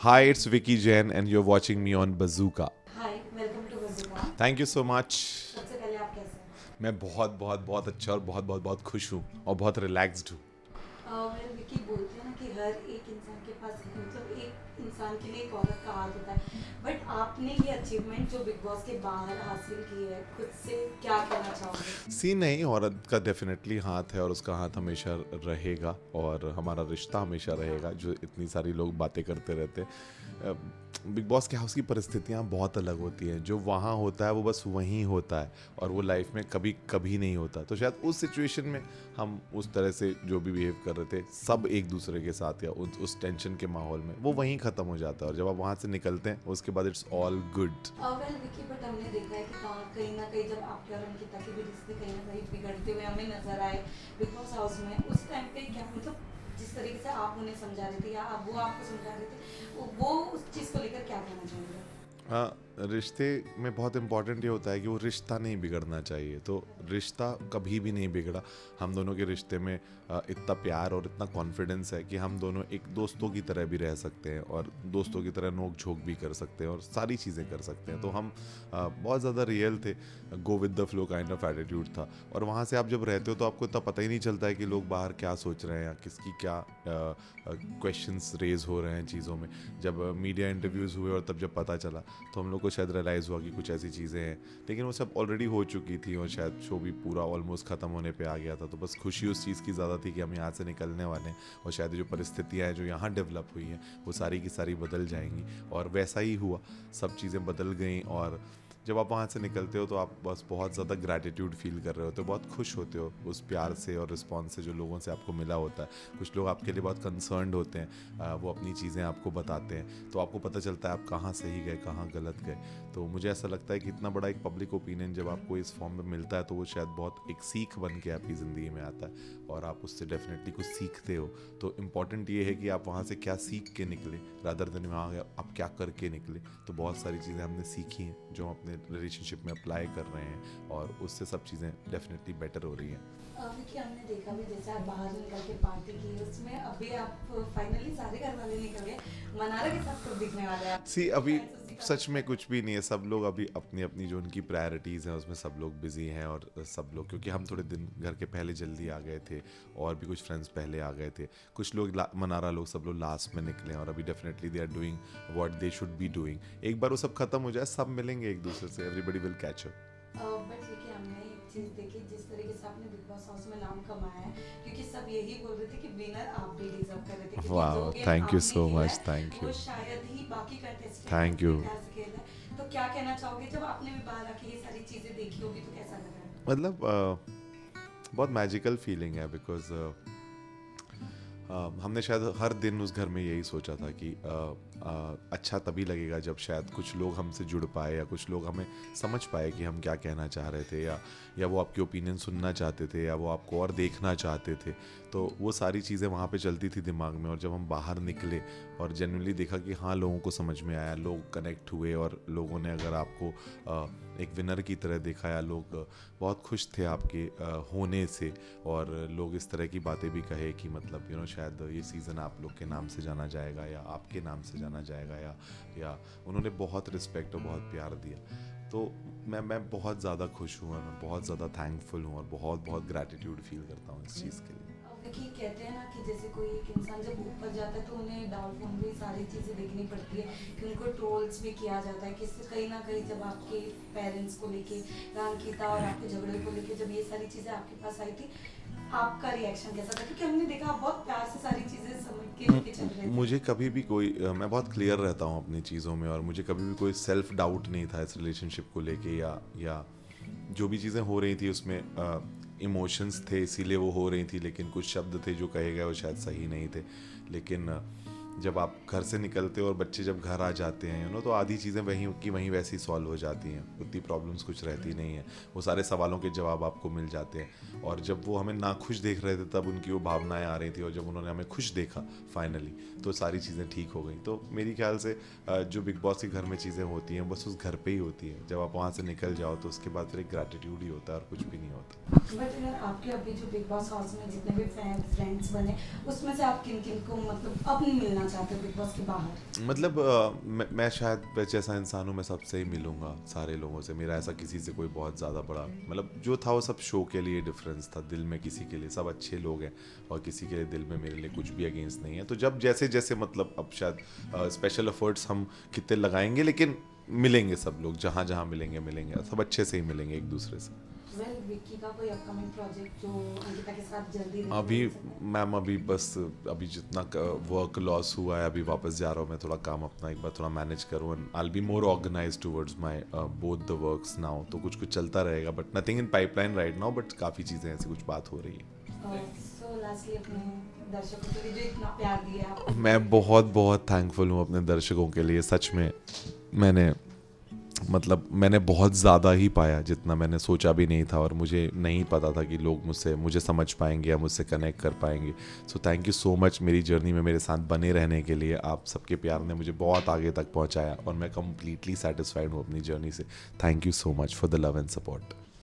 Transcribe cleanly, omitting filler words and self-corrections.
Hi, it's Vicky Jain, and you're watching me on Bazooka. Hi welcome to Bazooka. Thank you so much. सबसे पहले आप कैसे हैं? मैं बहुत बहुत बहुत अच्छा और बहुत बहुत बहुत खुश हूँ और बहुत रिलैक्स्ड हूँ। वेल विकी बोलते हैं ना कि हर एक इंसान के पास मतलब एक इंसान के लिए एक औरत का हाथ होता है, बट आपने ये अचीवमेंट जो बिग बॉस के बाहर हासिल की है, खुद से क्या कहना चाहोगे? सीन नहीं, औरत का डेफिनेटली हाथ है और उसका हाथ हमेशा रहेगा और हमारा रिश्ता हमेशा रहेगा, जो इतनी सारी लोग बातें करते रहते हैं। बिग बॉस के हाउस की परिस्थितियाँ बहुत अलग होती हैं। जो वहाँ होता है वो बस वहीं होता है और वो लाइफ में कभी कभी नहीं होता। तो शायद उस सिचुएशन में हम उस तरह से जो भी बिहेव कर रहे थे सब एक दूसरे के साथ या उस टेंशन के माहौल में, वो वहीं ख़त्म हो जाता है और जब आप वहाँ से निकलते हैं उसके बाद it's all good. Well Vicky but हमने देखा है कि कहीं ना कहीं जब आपके और अंकिता के भी रिश्ते कहीं ना कहीं बिगड़ते हुए हमें नजर आए बिग बॉस हाउस में, उस टाइम पे क्या मतलब जिस तरीके से आप उन्हें समझा रहे थे या वो आपको समझा रहे थे, वो उस चीज़ को लेकर क्या कहना चाहेंगे? हाँ, रिश्ते में बहुत इम्पॉर्टेंट ये होता है कि वो रिश्ता नहीं बिगड़ना चाहिए। तो रिश्ता कभी भी नहीं बिगड़ा। हम दोनों के रिश्ते में इतना प्यार और इतना कॉन्फिडेंस है कि हम दोनों एक दोस्तों की तरह भी रह सकते हैं और दोस्तों की तरह नोक झोंक भी कर सकते हैं और सारी चीज़ें कर सकते हैं। तो हम बहुत ज़्यादा रियल थे, go with the flow kind of attitude था। और वहाँ से आप जब रहते हो तो आपको इतना पता ही नहीं चलता है कि लोग बाहर क्या सोच रहे हैं या किसकी क्या क्वेश्चंस रेज हो रहे हैं चीज़ों में। जब मीडिया इंटरव्यूज़ हुए और तब जब पता चला तो हम लोग को शायद रियलाइज़ हुआ कि कुछ ऐसी चीज़ें हैं, लेकिन वो सब ऑलरेडी हो चुकी थी और शायद शो भी पूरा ऑलमोस्ट ख़त्म होने पे आ गया था। तो बस खुशी उस चीज़ की ज़्यादा थी कि हम यहाँ से निकलने वाले हैं और शायद जो परिस्थितियाँ हैं जो यहाँ डेवलप हुई हैं वो सारी की सारी बदल जाएंगी और वैसा ही हुआ। सब चीज़ें बदल गई और जब आप वहाँ से निकलते हो तो आप बस बहुत ज़्यादा ग्रैटिट्यूड फील कर रहे होते हो, बहुत खुश होते हो उस प्यार से और रिस्पॉन्स से जो लोगों से आपको मिला होता है। कुछ लोग आपके लिए बहुत कंसर्न्ड होते हैं, वो अपनी चीज़ें आपको बताते हैं तो आपको पता चलता है आप कहाँ सही गए कहाँ गलत गए। तो मुझे ऐसा लगता है कि इतना बड़ा एक पब्लिक ओपिनियन जब आपको इस फॉर्म में मिलता है तो वो शायद बहुत एक सीख बन के आपकी ज़िंदगी में आता है और आप उससे डेफिनेटली कुछ सीखते हो। तो इम्पॉर्टेंट ये है कि आप वहाँ से क्या सीख के निकले रादर देन वहाँ आप क्या करके निकले। तो बहुत सारी चीज़ें हमने सीखी हैं जो हम अपने रिलेशनशिप में अप्लाई कर रहे हैं और उससे सब चीज़ें डेफिनेटली बेटर हो रही हैं। क्योंकि हमने देखा भी जैसे आप बाहर निकल के पार्टी की, उसमें अभी आप फाइनली सारे घर वाले निकल गए, मनारा के साथ कब दिखने वाले हैं आप? सी अभी सच में कुछ भी नहीं है। सब लोग अभी अपनी अपनी जो उनकी प्रायोरिटीज़ हैं उसमें सब लोग बिजी हैं और सब लोग, क्योंकि हम थोड़े दिन घर के पहले जल्दी आ गए थे और भी कुछ फ्रेंड्स पहले आ गए थे। कुछ लोग मनारा लोग सब लोग लास्ट में निकले और अभी definitely they are doing what they should be doing. एक बार वो सब खत्म हो जाए सब मिलेंगे एक दूसरे से, everybody will catch up. But देखिए हमने एक चीज़ देखी जिस तरीके से आपने बिग बॉस हाउस में नाम कमाया है, क्योंकि सब यही बोल रहे थे कि विनर आप भी डिजर्व कर रहे थे, क्योंकि वाह, जो गेम थैंक यू आपने सो खेला मच, है थैंक वो यू, शायद ही बाकी कंटेस्टेंट थैंक यू। प्यार से खेला है। तो क्या कहना चाहोगे जब आपने भी बाहर आके ये सारी चीज़ें देखी होगी तो कैसा लग रहा है? मतलब बहुत मैजिकल फीलिंग है बिकॉज हमने शायद हर दिन उस घर में यही सोचा था कि अच्छा तभी लगेगा जब शायद कुछ लोग हमसे जुड़ पाए या कुछ लोग हमें समझ पाए कि हम क्या कहना चाह रहे थे या वो आपके ओपिनियन सुनना चाहते थे या वो आपको और देखना चाहते थे। तो वो सारी चीज़ें वहाँ पे चलती थी दिमाग में और जब हम बाहर निकले और जेन्युइनली देखा कि हाँ लोगों को समझ में आया, लोग कनेक्ट हुए और लोगों ने अगर आपको एक विनर की तरह देखा या लोग बहुत खुश थे आपके होने से और लोग इस तरह की बातें भी कहे कि मतलब शायद ये सीज़न आप लोग के नाम से जाना जाएगा या आपके नाम से जाना जाएगा या उन्होंने बहुत रिस्पेक्ट और बहुत प्यार दिया। तो मैं बहुत ज़्यादा खुश हूँ और मैं बहुत ज़्यादा थैंकफुल हूँ और बहुत बहुत ग्रैटिट्यूड फील करता हूँ इस चीज़ के लिए। देखिए कहते हैं ना कि जैसे कोई एक इंसान जब ऊपर जाता है तो उन्हें डाउनफॉल भी सारी चीज़ें देखनी पड़ती है कि उनको ट्रोल्स भी किया जाता है कि कहीं ना कहीं जब आपके पेरेंट्स को लेके या अंकिता और आपके झगड़े को लेके जब ये सारी चीज़ें आपके पास आई थी, आपका रिएक्शन कैसा था? क्योंकि हमने देखा आप बहुत प्यार से सारी चीज़ें समझ के लेके चल रहे थे। मुझे कभी भी कोई मैं बहुत क्लियर रहता हूँ अपनी चीज़ों में और मुझे कभी भी कोई सेल्फ डाउट नहीं था इस रिलेशनशिप को लेके या जो भी चीज़ें हो रही थी उसमें इमोशंस थे इसीलिए वो हो रही थी, लेकिन कुछ शब्द थे जो कहे गए वो शायद सही नहीं थे। लेकिन जब आप घर से निकलते हो और बच्चे जब घर आ जाते हैं तो आधी चीज़ें वहीं की वहीं वैसी सॉल्व हो जाती हैं, उतनी प्रॉब्लम्स कुछ रहती नहीं है। वो सारे सवालों के जवाब आपको मिल जाते हैं और जब वो हमें नाखुश देख रहे थे तब उनकी वो भावनाएं आ रही थी और जब उन्होंने हमें खुश देखा फाइनली तो सारी चीज़ें ठीक हो गई। तो मेरी ख्याल से जो बिग बॉस के घर में चीज़ें होती हैं बस उस घर पे ही होती हैं। जब आप वहाँ से निकल जाओ तो उसके बाद फिर एक ग्रैटिट्यूड ही होता है और कुछ भी नहीं होता। बट अगर आपके अभी जो बिग बॉस हाउस में जितने भी फ्रेंड्स बने उसमें से आप किन किन को मतलब अब मिलना करना चाहते हो बिग बॉस के बाहर? मतलब मैं शायद वैसे ऐसा इंसान हूँ, मैं सबसे ही मिलूंगा सारे लोगों से। मेरा ऐसा किसी से कोई बहुत ज़्यादा बड़ा मतलब जो था वो सब शो के लिए डिफरेंस था, दिल में किसी के लिए सब अच्छे लोग हैं और किसी के लिए दिल में मेरे लिए कुछ भी अगेंस्ट नहीं है। तो जब जैसे जैसे मतलब अब शायद स्पेशल एफर्ट्स हम कितने लगाएंगे, लेकिन मिलेंगे सब लोग, जहाँ जहाँ मिलेंगे मिलेंगे, सब अच्छे से ही मिलेंगे एक दूसरे से। वेल, विक्की का कोई अपकमिंग प्रोजेक्ट जो अंकिता के साथ जल्दी अभी मैम अभी बस अभी जितना वर्क लॉस हुआ है, अभी वापस जा रहा हूँ मैं, थोड़ा काम अपना एक बार थोड़ा मैनेज करूँ and I will be more organised towards my both the works now. तो कुछ कुछ चलता रहेगा but nothing in pipeline right now, but काफ़ी चीज़ें ऐसी कुछ बात हो रही है। सो लास्टली अपने दर्शकों के लिए जो इतना प्यार दिया आपको, मैं बहुत बहुत थैंकफुल हूँ अपने दर्शकों के लिए, सच में। मैंने बहुत ज़्यादा ही पाया जितना मैंने सोचा भी नहीं था, और मुझे नहीं पता था कि लोग मुझे समझ पाएंगे या मुझसे कनेक्ट कर पाएंगे। So thank you so much मेरी जर्नी में मेरे साथ बने रहने के लिए। आप सबके प्यार ने मुझे बहुत आगे तक पहुंचाया और मैं कम्प्लीटली सेटिस्फाइड हूँ अपनी जर्नी से। Thank you so much for the love and support.